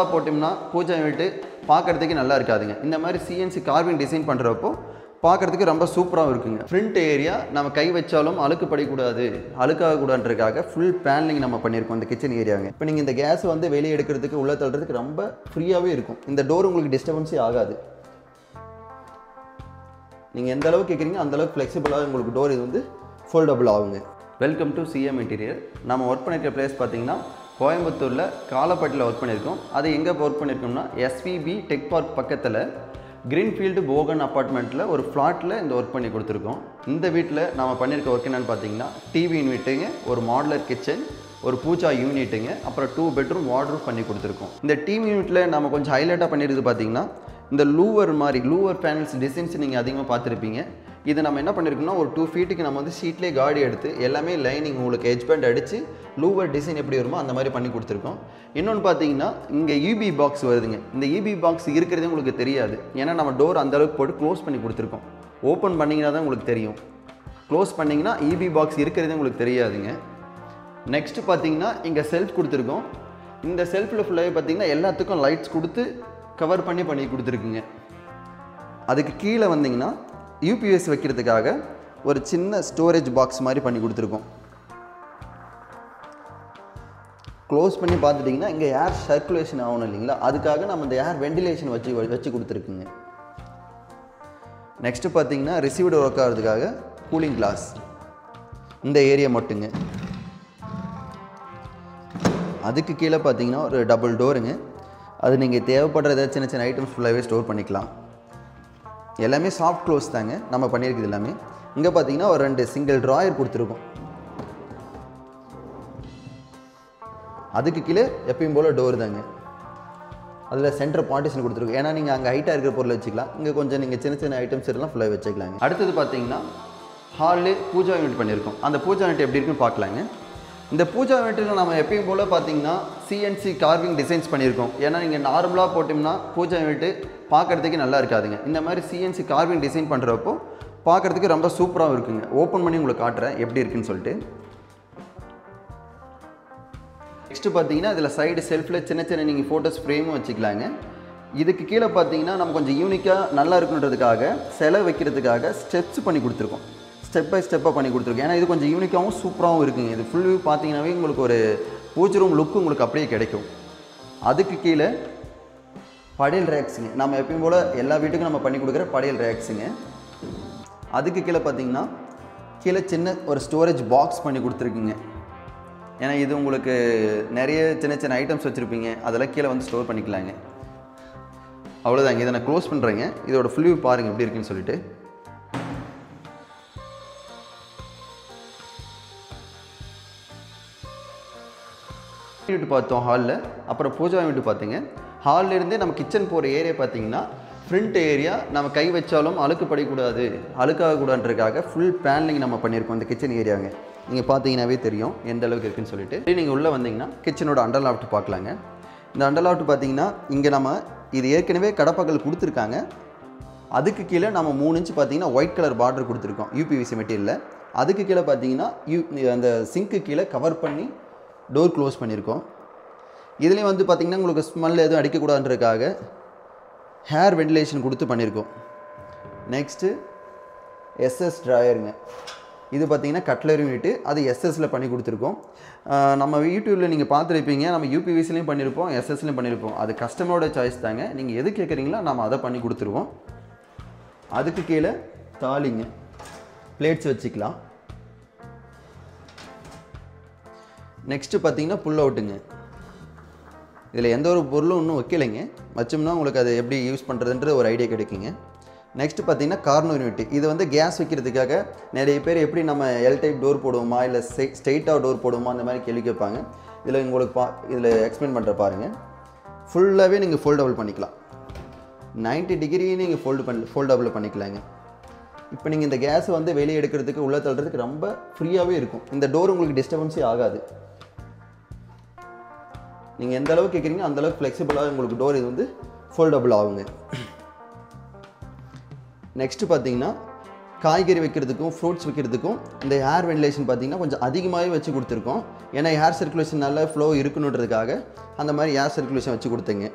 நார்மலாக போட்டோம்னா பூஜை யூனிட்டு பார்க்குறதுக்கு நல்லா இருக்காதுங்க. இந்த மாதிரி சிஎன்சி கார்விங் டிசைன் பண்ணுறப்போ பார்க்குறதுக்கு ரொம்ப சூப்பராகவும் இருக்குங்க. ஃப்ரண்ட் ஏரியா நம்ம கை வச்சாலும் அழுக்கு படிக்கூடாது, அழுக்காகக்கூடாதுன்றதுக்காக ஃபுல் பேனலிங் நம்ம பண்ணியிருக்கோம் இந்த கிச்சன் ஏரியாங்க. இப்போ நீங்கள் இந்த கேஸ் வந்து வெளியே எடுக்கிறதுக்கு உள்ளே தள்ளுறதுக்கு ரொம்ப ஃப்ரீயாகவே இருக்கும். இந்த டோர் உங்களுக்கு டிஸ்டர்பன்ஸே ஆகாது. நீங்கள் எந்த அளவுக்கு கேட்குறீங்க அந்தளவுக்கு ஃப்ளெக்சிபிளாக உங்களுக்கு டோர் இது வந்து ஃபோல்டபுள் ஆகுங்க. Welcome to CM interior. நம்ம ஒர்க் பண்ணியிருக்க பிளேஸ் பார்த்தீங்கன்னா கோயம்புத்தூரில் காலப்பட்டியில் ஒர்க் பண்ணியிருக்கோம். அது எங்கே ஒர்க் பண்ணியிருக்கோம்னா எஸ்விபி டெக் பார்க் பக்கத்தில் கிரீன்ஃபீல்டு போகன் அப்பார்ட்மெண்ட்டில் ஒரு ஃப்ளாட்டில் இந்த ஒர்க் பண்ணி கொடுத்துருக்கோம். இந்த வீட்டில் நம்ம பண்ணியிருக்க ஒர்க் என்னென்னு பார்த்தீங்கன்னா டிவி யூனிட்டுங்க, ஒரு மாடுலர் கிச்சன், ஒரு பூஜா யூனிட்டுங்க, அப்புறம் 2 பெட்ரூம் வார்ட்ரூப் பண்ணி கொடுத்துருக்கோம். இந்த டிவி யூனிட்டில் நம்ம கொஞ்சம் ஹைலைட்டாக பண்ணியிருக்குது பார்த்தீங்கன்னா இந்த லூவர் பேனல்ஸ் டிசைன்ஸ் நீங்கள் அதிகமாக பார்த்துருப்பீங்க. இது நம்ம என்ன பண்ணியிருக்கோம்னா ஒரு 2 ஃபீட்டுக்கு நம்ம வந்து ஷீட்லேயே காடி எடுத்து எல்லாமே லைனிங் உங்களுக்கு எட்ஜ் பேண்ட் அடித்து லூவர் டிசைன் எப்படி வருமோ அந்த மாதிரி பண்ணி கொடுத்துருக்கோம். இன்னொன்று பார்த்தீங்கன்னா இங்கே யூபி பாக்ஸ் வருதுங்க. இந்த யூபி பாக்ஸ் இருக்கிறதே உங்களுக்கு தெரியாது, ஏன்னா நம்ம டோர் அந்தளவுக்கு போட்டு க்ளோஸ் பண்ணி கொடுத்துருக்கோம். ஓப்பன் பண்ணிங்கன்னா தான் உங்களுக்கு தெரியும், க்ளோஸ் பண்ணிங்கன்னா யூபி பாக்ஸ் இருக்கிறதே உங்களுக்கு தெரியாதுங்க. நெக்ஸ்ட்டு பார்த்தீங்கன்னா இங்கே செல்ஃப் கொடுத்துருக்கோம். இந்த செல்ஃபில் ஃபுல்லாகவே பார்த்தீங்கன்னா எல்லாத்துக்கும் லைட்ஸ் கொடுத்து கவர் பண்ணி கொடுத்துருக்குங்க. அதுக்கு கீழே வந்தீங்கன்னா யூபிஎஸ் வைக்கிறதுக்காக ஒரு சின்ன ஸ்டோரேஜ் பாக்ஸ் மாதிரி பண்ணி கொடுத்துருக்கோம். க்ளோஸ் பண்ணி பார்த்துட்டிங்கன்னா இங்கே ஏர் சர்க்குலேஷன் ஆகணும் இல்லைங்களா, அதுக்காக நம்ம இந்த ஏர் வெண்டிலேஷன் வச்சு கொடுத்துருக்குங்க. நெக்ஸ்ட்டு பார்த்தீங்கன்னா ரிசீவ்டு ஒர்க் ஆகிறதுக்காக கூலிங் கிளாஸ் இந்த ஏரியா மட்டுங்க. அதுக்கு கீழே பார்த்தீங்கன்னா ஒரு டபுள் டோருங்க. அது நீங்கள் தேவைப்படுற ஏதாவது சின்ன சின்ன ஐட்டம்ஸ் ஃபுல்லாகவே ஸ்டோர் பண்ணிக்கலாம். எல்லாமே சாஃப்ட் க்ளோஸ் தாங்க நம்ம பண்ணியிருக்குது எல்லாமே. இங்கே பார்த்தீங்கன்னா ஒரு 2 சிங்கிள் ட்ராயர் கொடுத்துருக்கோம். அதுக்கு கீழே எப்பயும் போல் டோர் தாங்க. அதில் சென்டர் பார்ட்டிஷன் கொடுத்துருக்கோம், ஏன்னா நீங்கள் அங்கே ஹைட்டாக இருக்கிற பொருளை வச்சுக்கலாம், இங்கே கொஞ்சம் நீங்கள் சின்ன சின்ன ஐட்டம்ஸ் எல்லாம் ஃபுல்லாக வச்சுக்கலாங்க. அடுத்தது பார்த்தீங்கன்னா ஹாலில் பூஜா யூனிட் பண்ணியிருக்கோம். அந்த பூஜா யூனிட் எப்படி இருக்குன்னு பார்க்கலாங்க. இந்த பூஜா யூனிட்டில் நம்ம எப்பயும் போல் பார்த்தீங்கன்னா சிஎன்சி கார்விங் டிசைன்ஸ் பண்ணியிருக்கோம். ஏன்னா நீங்கள் நார்மலாக போட்டோம்னா பூஜா யூனிட்டு பார்க்குறதுக்கு நல்லா இருக்காதுங்க. இந்த மாதிரி சிஎன்சி கார்விங் டிசைன் பண்ணுறப்போ பார்க்குறதுக்கு ரொம்ப சூப்பராகவும் இருக்குங்க. ஓப்பன் பண்ணி உங்களுக்கு காட்டுறேன் எப்படி இருக்குன்னு சொல்லிட்டு. நெக்ஸ்ட்டு பார்த்தீங்கன்னா இதில் சைடு செல்ஃபில் சின்ன சின்ன நீங்கள் ஃபோட்டோஸ் ஃப்ரேமும் வச்சுக்கலாங்க. இதுக்கு கீழே பார்த்தீங்கன்னா நம்ம கொஞ்சம் யூனிக்காக நல்லா இருக்குன்றதுக்காக சிலை வைக்கிறதுக்காக ஸ்டெப்ஸ் பண்ணி கொடுத்துருக்கோம். ஸ்டெப் பை ஸ்டெப்பாக பண்ணி கொடுத்துருக்கோம். ஏன்னா இது கொஞ்சம் யூனிக்காகவும் சூப்பராகவும் இருக்குங்க. இது ஃபுல் வியூ பார்த்தீங்கன்னாவே உங்களுக்கு ஒரு பூஜை ரூம் லுக்கு உங்களுக்கு அப்படியே கிடைக்கும். அதுக்கு கீழே படையல் ரேக்ஸுங்க, நம்ம எப்பயும் போல் எல்லா வீட்டுக்கும் நம்ம பண்ணி கொடுக்குற படையல் ரேக்ஸுங்க. அதுக்கு கீழே பார்த்தீங்கன்னா கீழே சின்ன ஒரு ஸ்டோரேஜ் பாக்ஸ் பண்ணி கொடுத்துருக்குங்க. ஏன்னா இது உங்களுக்கு நிறைய சின்ன சின்ன ஐட்டம்ஸ் வச்சுருப்பீங்க, அதெல்லாம் கீழே வந்து ஸ்டோர் பண்ணிக்கலாங்க. அவ்வளோதாங்க. இதை நான் க்ளோஸ் பண்ணுறேங்க. இதோட ஃபுல் வியூ பாருங்கள் எப்படி இருக்குன்னு சொல்லிட்டு. யூனிட் பார்த்தோம் ஹாலில். அப்புறம் பூஜா யூனிட் பார்த்தீங்க. ஹாலில் இருந்தே நம்ம கிச்சன் போகிற ஏரியா பார்த்தீங்கன்னா ஃப்ரண்ட் ஏரியா நம்ம கை வச்சாலும் அழுக்கு படிக்கூடாது, அழுக்காகக்கூடாதுன்றதுக்காக ஃபுல் பேனலிங் நம்ம பண்ணியிருக்கோம் இந்த கிச்சன் ஏரியாங்க. நீங்கள் பார்த்தீங்கன்னாவே தெரியும் எந்த அளவுக்கு இருக்குன்னு சொல்லிட்டு. நீங்கள் உள்ளே வந்தீங்கன்னா கிச்சனோட அண்டர் லாஃப்ட் பார்க்கலாங்க. இந்த அண்டர் லாஃப்ட் பார்த்தீங்கன்னா இங்கே நம்ம இது ஏற்கனவே கடப்பாக்கள் கொடுத்துருக்காங்க. அதுக்கு கீழே நம்ம 3 இன்ச் பார்த்தீங்கன்னா ஒயிட் கலர் பார்டர் கொடுத்துருக்கோம் யூபிவிசி மெட்டீரியலில். அதுக்கு கீழே பார்த்தீங்கன்னா அந்த சிங்க்கு கீழே கவர் பண்ணி டோர் க்ளோஸ் பண்ணியிருக்கோம். இதுலேயும் வந்து பார்த்திங்கன்னா உங்களுக்கு ஸ்மெல் எதுவும் அடிக்கக்கூடாதுன்றதுக்காக ஹேர் வெண்டிலேஷன் கொடுத்து பண்ணியிருக்கோம். நெக்ஸ்ட்டு எஸ்எஸ் ட்ராயருங்க. இது பார்த்திங்கன்னா கட்லரி யூனிட்டு, அது எஸ்எஸில் பண்ணி கொடுத்துருக்கோம். நம்ம யூடியூப்பில் நீங்கள் பார்த்துருப்பீங்க, நம்ம யூபிவிசிலையும் பண்ணியிருப்போம், எஸ்எஸ்லையும் பண்ணியிருப்போம். அது கஸ்டமரோட சாய்ஸ் தாங்க, நீங்கள் எது கேட்குறீங்களோ நம்ம அதை பண்ணி கொடுத்துருவோம். அதுக்கு கீழே தாலிங்க, பிளேட்ஸ் வச்சுக்கலாம். நெக்ஸ்ட்டு பார்த்தீங்கன்னா புல் அவுட்டுங்க. இதில் எந்த ஒரு பொருளும் இன்னும் வைக்கலைங்க, வச்சோம்னா உங்களுக்கு அதை எப்படி யூஸ் பண்ணுறதுன்ற ஒரு ஐடியா கிடைக்குங்க. நெக்ஸ்ட்டு பார்த்தீங்கன்னா கார்னர் யூனிட். இது வந்து கேஸ் வைக்கிறதுக்காக நிறைய பேர் எப்படி நம்ம எல் டைப் டோர் போடுவோமா இல்லை ஸ்ட்ரெயிட்டாக டோர் போடுவோமா அந்த மாதிரி கேள்வி கேட்பாங்க. இதில் உங்களுக்கு இதில் எக்ஸ்பிளைன் பண்ணுற பாருங்கள். ஃபுல்லாகவே நீங்கள் ஃபோல்டபுள் பண்ணிக்கலாம். 90 டிகிரி நீங்கள் ஃபோல்டபுள் பண்ணிக்கலாங்க. இப்போ நீங்கள் இந்த கேஸை வந்து வெளியே எடுக்கிறதுக்கு உள்ளே தள்ளுறதுக்கு ரொம்ப ஃப்ரீயாகவே இருக்கும். இந்த டோர் உங்களுக்கு டிஸ்டர்பன்ஸே ஆகாது. நீங்கள் எந்த அளவுக்கு கேட்குறீங்க அந்தளவுக்கு ஃப்ளெக்சிபிளாக உங்களுக்கு டோர் இது வந்து ஃபோல்டபுள் ஆகுங்க. நெக்ஸ்ட்டு பார்த்தீங்கன்னா காய்கறி வைக்கிறதுக்கும் ஃப்ரூட்ஸ் வைக்கிறதுக்கும் இந்த ஏர் வென்டிலேஷன் பார்த்திங்கன்னா கொஞ்சம் அதிகமாகவே வச்சு கொடுத்துருக்கோம். ஏன்னா ஏர் சர்க்குலேஷன் நல்ல ஃப்ளோ இருக்கணுன்றதுக்காக அந்த மாதிரி ஏர் சர்க்குலேஷன் வச்சு கொடுத்தேங்க.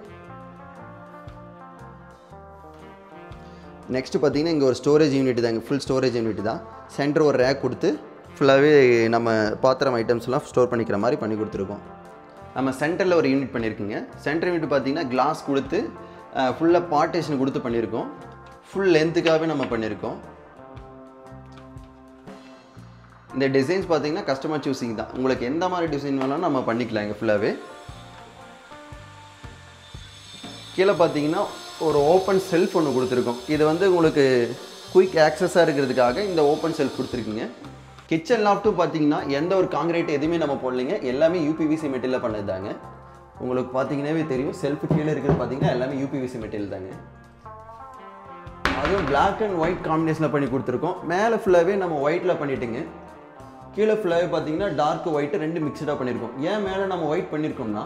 நெக்ஸ்ட்டு பார்த்திங்கன்னா இங்கே ஒரு ஸ்டோரேஜ் யூனிட் தாங்க, ஃபுல் ஸ்டோரேஜ் யூனிட் தான். சென்டர் ஒரு ரேக் கொடுத்து ஃபுல்லாகவே நம்ம பாத்திரம் ஐட்டம்ஸ்லாம் ஸ்டோர் பண்ணிக்கிற மாதிரி பண்ணி கொடுத்துருக்கோம். நம்ம சென்டரில் ஒரு யூனிட் பண்ணியிருக்குங்க. சென்டர் யூனிட் பார்த்திங்கன்னா கிளாஸ் கொடுத்து ஃபுல்லாக பார்ட்டேஷன் கொடுத்து பண்ணியிருக்கோம். ஃபுல் லென்த்துக்காகவே நம்ம பண்ணியிருக்கோம். இந்த டிசைன்ஸ் பார்த்திங்கன்னா கஸ்டமர் சூஸிங் தான். உங்களுக்கு எந்த மாதிரி டிசைன் வேணாலும் நம்ம பண்ணிக்கலாம். இங்கே ஃபுல்லாகவே கீழே பார்த்திங்கன்னா ஒரு ஓப்பன் செல்ஃப் ஒன்று கொடுத்துருக்கோம். இது வந்து உங்களுக்கு குயிக் ஆக்சஸாக இருக்கிறதுக்காக இந்த ஓப்பன் செல்ஃப் கொடுத்துருக்குங்க. கிச்சன் லாஃப்ட்டும் பார்த்திங்கன்னா எந்த ஒரு காங்கிரீட் எதுவுமே நம்ம போடலைங்க. எல்லாமே யூபிவிசி மெட்டீரியல் பண்ணது தாங்க. உங்களுக்கு பார்த்தீங்கன்னாவே தெரியும், செல்ஃபு கீழே இருக்கிறது பார்த்திங்கன்னா எல்லாமே யூபிவிசி மெட்டீரியல் தாங்க. அதுவும் பிளாக் அண்ட் ஒயிட் காம்பினேஷனில் பண்ணி கொடுத்துருக்கோம். மேலே ஃபுல்லாகவே நம்ம ஒயிட்டில் பண்ணிவிட்டுங்க. கீழே ஃபுல்லாகவே பார்த்தீங்கன்னா டார்க் ஒயிட்டு ரெண்டு மிக்சடாக பண்ணியிருக்கோம். ஏன் மேலே நம்ம ஒயிட் பண்ணியிருக்கோம்னா,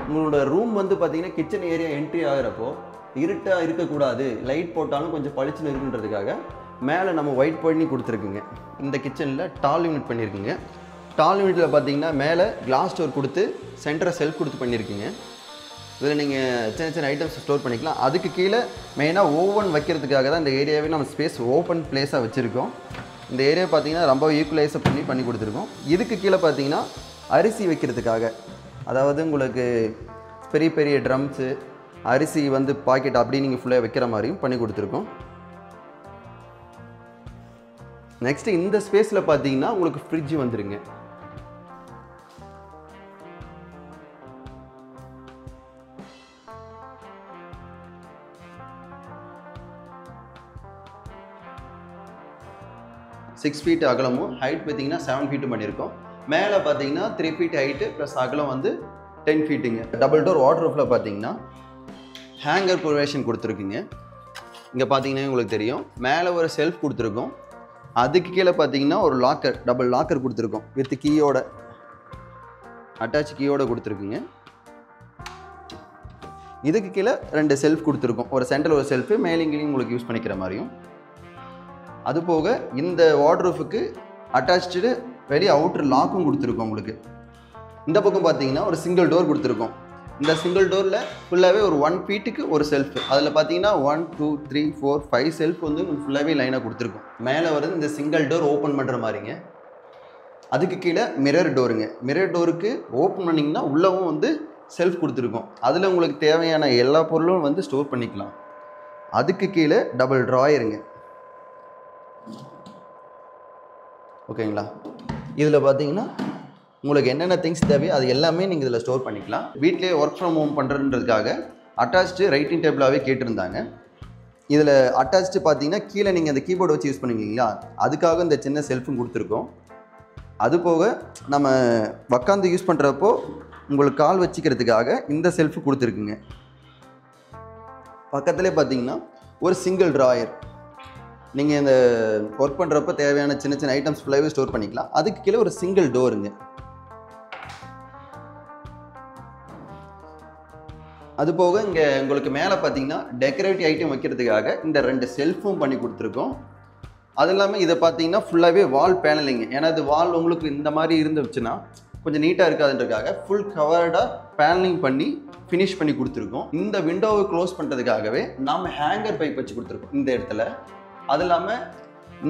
உங்களோட ரூம் வந்து பார்த்திங்கன்னா கிச்சன் ஏரியா என்ட்ரி ஆகிறப்போ இருட்டாக இருக்கக்கூடாது, லைட் போட்டாலும் கொஞ்சம் பளிச்சுன்னு இருக்குன்றதுக்காக மேலே நம்ம ஒயிட் பண்ணி கொடுத்துருக்குங்க. இந்த கிச்சனில் டால் யூனிட் பண்ணியிருக்குங்க. டால் யூனிட்டில் பார்த்தீங்கன்னா மேலே கிளாஸ் டோர் கொடுத்து சென்டரை செல்ஃப் கொடுத்து பண்ணியிருக்குங்க. இதில் நீங்கள் சின்ன சின்ன ஐட்டம்ஸ் ஸ்டோர் பண்ணிக்கலாம். அதுக்கு கீழே மெயினாக ஓவன் வைக்கிறதுக்காக தான் இந்த ஏரியாவே நம்ம ஸ்பேஸ் ஓப்பன் பிளேஸாக வச்சுருக்கோம். இந்த ஏரியா பார்த்திங்கன்னா ரொம்ப ஈக்குவலைஸாக பண்ணி கொடுத்துருக்கோம். இதுக்கு கீழே பார்த்திங்கன்னா அரிசி வைக்கிறதுக்காக, அதாவது உங்களுக்கு பெரிய பெரிய ட்ரம்ஸு அரிசி வந்து பாக்கெட் அப்படி நீங்கள் ஃபுல்லாக வைக்கிற மாதிரியும் பண்ணி கொடுத்துருக்கோம். நெக்ஸ்ட்டு இந்த ஸ்பேஸில் பார்த்தீங்கன்னா உங்களுக்கு ஃப்ரிட்ஜ் வந்துருங்க. சிக்ஸ் ஃபீட் அகலமும் ஹைட் பார்த்தீங்கன்னா 7 ஃபீட்டும் பண்ணியிருக்கோம். மேலே பார்த்தீங்கன்னா 3 ஃபீட் ஹைட்டு ப்ளஸ் அகலம் வந்து 10 ஃபீட்டுங்க. டபுள் டோர் வார்ட்ரோப்பில் பார்த்தீங்கன்னா ஹேங்கர் ப்ரொவிஷன் கொடுத்துருக்குங்க. இங்கே பார்த்தீங்கன்னா உங்களுக்கு தெரியும், மேலே ஒரு செல்ஃப் கொடுத்துருக்கோம். அதுக்கு கீழே பார்த்தீங்கன்னா ஒரு லாக்கர், டபுள் லாக்கர் கொடுத்துருக்கோம் வித் கீயோட, அட்டாச் கீயோட கொடுத்துருக்குங்க. இதுக்கு கீழே 2 செல்ஃப் கொடுத்துருக்கோம். ஒரு சென்டரில் ஒரு செல்ஃபு, மேலிங்கிலையும் உங்களுக்கு யூஸ் பண்ணிக்கிற மாதிரியும். அதுபோக இந்த வார்ட்ரோஃபுக்கு அட்டாச்சு வெளியே அவுட்ரு லாக்கும் கொடுத்துருக்கோம். உங்களுக்கு இந்த பக்கம் பார்த்தீங்கன்னா ஒரு சிங்கிள் டோர் கொடுத்துருக்கோம். இந்த சிங்கிள் டோரில் ஃபுல்லாகவே ஒரு 1 ஃபீட்டுக்கு ஒரு செல்ஃப், அதில் பார்த்தீங்கன்னா 1 2 3 4 5 செல்ஃப் வந்து ஃபுல்லாகவே லைனாக கொடுத்துருக்கோம். மேலே வருது இந்த சிங்கிள் டோர் ஓப்பன் பண்ணுற மாதிரிங்க. அதுக்கு கீழே மிரர் டோருங்க. மிரர் டோருக்கு ஓப்பன் பண்ணிங்கன்னா உள்ளவும் வந்து செல்ஃப் கொடுத்துருக்கோம். அதில் உங்களுக்கு தேவையான எல்லா பொருளும் வந்து ஸ்டோர் பண்ணிக்கலாம். அதுக்கு கீழே டபுள் ட்ராயருங்க. ஓகேங்களா? இதில் பார்த்தீங்கன்னா உங்களுக்கு என்னென்ன திங்ஸ் தேவையோ அது எல்லாமே நீங்கள் இதில் ஸ்டோர் பண்ணிக்கலாம். வீட்டிலே ஒர்க் ஃப்ரம் ஹோம் பண்ணுறதுன்றதுக்காக அட்டாச்சு ரைட்டிங் டேபிளாகவே கேட்டிருந்தாங்க. இதில் அட்டாச்சு பார்த்தீங்கன்னா கீழே நீங்கள் அந்த கீபோர்டு வச்சு யூஸ் பண்ணுவீங்களா, அதுக்காக இந்த சின்ன செல்ஃபும் கொடுத்துருக்கோம். அது போக நம்ம உக்காந்து யூஸ் பண்ணுறப்போ உங்களுக்கு கால் வச்சுக்கிறதுக்காக இந்த செல்ஃபு கொடுத்துருக்குங்க. பக்கத்துலேயே பார்த்தீங்கன்னா ஒரு சிங்கிள் ட்ராயர், நீங்கள் இந்த ஒர்க் பண்ணுறப்போ தேவையான சின்ன சின்ன ஐட்டம்ஸ் ஃபுல்லாகவே ஸ்டோர் பண்ணிக்கலாம். அதுக்கு கீழே ஒரு சிங்கிள் டோருங்க. அது போக இங்கே உங்களுக்கு மேலே பார்த்தீங்கன்னா டெக்கரேட்டிவ் ஐட்டம் வைக்கிறதுக்காக இந்த 2 செல்ஃபும் பண்ணி கொடுத்துருக்கோம். அது இல்லாமல் இதை பார்த்தீங்கன்னா ஃபுல்லாகவே வால் பேனலிங்க. ஏன்னா இது வால் உங்களுக்கு இந்த மாதிரி இருந்துச்சுன்னா கொஞ்சம் நீட்டாக இருக்காதுன்றதுக்காக ஃபுல் கவர்டாக பேனலிங் பண்ணி ஃபினிஷ் பண்ணி கொடுத்துருக்கோம். இந்த விண்டோவை க்ளோஸ் பண்ணுறதுக்காகவே நாம் ஹேங்கர் பைப் வச்சு கொடுத்துருக்கோம் இந்த இடத்துல. அது இல்லாமல்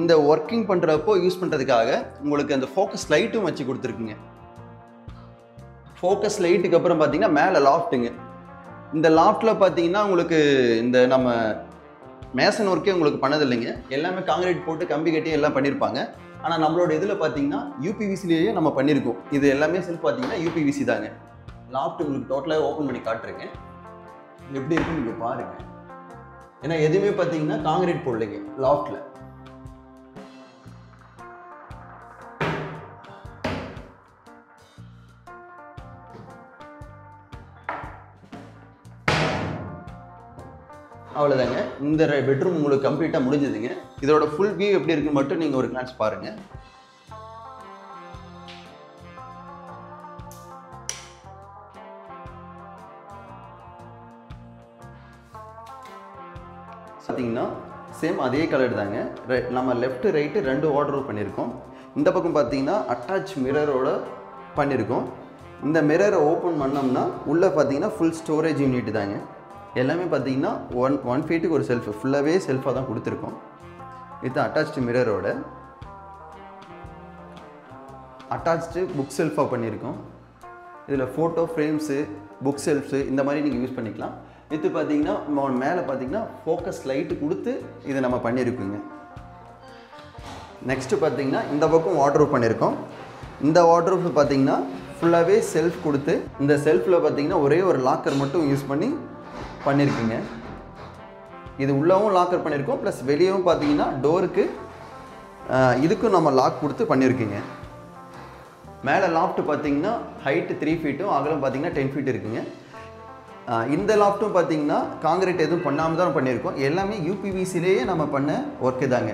இந்த ஒர்க்கிங் பண்ணுறப்போ யூஸ் பண்ணுறதுக்காக உங்களுக்கு அந்த ஃபோக்கஸ் லைட்டும் வச்சு கொடுத்துருக்குங்க. ஃபோக்கஸ் லைட்டுக்கு அப்புறம் பார்த்தீங்கன்னா மேலே லாஃப்ட்டுங்க. இந்த லாஃப்ட்டில் பார்த்தீங்கன்னா உங்களுக்கு இந்த நம்ம மேசன் ஒர்க்கே உங்களுக்கு பண்ணதில்லைங்க. எல்லாமே காங்கிரீட் போட்டு கம்பி கட்டி எல்லாம் பண்ணியிருப்பாங்க. ஆனால் நம்மளோட இதில் பார்த்தீங்கன்னா யூபிவிசிலேயே நம்ம பண்ணியிருக்கோம். இது எல்லாமே செல்ஃப் பார்த்தீங்கன்னா யூபிவிசி தாங்க. லாஃப்ட் உங்களுக்கு டோட்டலாக ஓப்பன் பண்ணி காட்டுறேங்க, எப்படி இருக்குன்னு நீங்கள் பாருங்கள். ஏன்னா எதுவுமே பார்த்தீங்கன்னா காங்கிரீட் போடலைங்க லாஃப்ட்டில். அவ்வளோதாங்க. இந்த பெட்ரூம் உங்களுக்கு கம்ப்ளீட்டாக முடிஞ்சதுங்க. இதோட ஃபுல் வியூ எப்படி இருக்குன்னு மட்டும் நீங்கள் ஒரு கிளான்ஸ் பாருங்கள். பார்த்தீங்கன்னா சேம் அதே கலர் தாங்க. நம்ம லெஃப்ட் ரைட்டு 2 வார்ட்ரோப் பண்ணியிருக்கோம். இந்த பக்கம் பார்த்தீங்கன்னா அட்டாச் மிரரோட பண்ணியிருக்கோம். இந்த மிரரை ஓப்பன் பண்ணோம்னா உள்ளே பார்த்தீங்கன்னா ஃபுல் ஸ்டோரேஜ் யூனிட் தாங்க. எல்லாமே பார்த்தீங்கன்னா 1 ஃபீட்டுக்கு ஒரு செல்ஃப், ஃபுல்லாகவே செல்ஃபாக தான் கொடுத்துருக்கோம். இது அட்டாச்டு மிரரோட அட்டாச்டு புக் செல்ஃபாக பண்ணியிருக்கோம். இதில் ஃபோட்டோ ஃப்ரேம்ஸு, புக் செல்ஃப்ஸு இந்த மாதிரி நீங்கள் யூஸ் பண்ணிக்கலாம். இது பார்த்தீங்கன்னா மேலே பார்த்தீங்கன்னா ஃபோக்கஸ் லைட்டு கொடுத்து இதை நம்ம பண்ணியிருக்கோங்க. நெக்ஸ்ட்டு பார்த்தீங்கன்னா இந்த பக்கம் வார்ட்ரோப் பண்ணியிருக்கோம். இந்த வார்ட்ரோப் பார்த்தீங்கன்னா ஃபுல்லாகவே செல்ஃப் கொடுத்து, இந்த செல்ஃபில் பார்த்தீங்கன்னா ஒரே ஒரு லாக்கர் மட்டும் யூஸ் பண்ணியிருக்குங்க. இது உள்ளவும் லாக்கர் பண்ணியிருக்கோம், ப்ளஸ் வெளியவும் பார்த்தீங்கன்னா டோருக்கு இதுக்கும் நம்ம லாக் கொடுத்து பண்ணியிருக்குங்க. மேலே லாஃப்ட் பார்த்தீங்கன்னா ஹைட்டு 3 ஃபீட்டும் அகலம் பார்த்தீங்கன்னா 10 ஃபீட் இருக்குங்க. இந்த லாஃப்ட்டும் பார்த்தீங்கன்னா காங்கிரீட் எதுவும் பண்ணாமல் தான் பண்ணியிருக்கோம். எல்லாமே யூபிவிசிலேயே நம்ம பண்ண ஒர்க்கு தாங்க.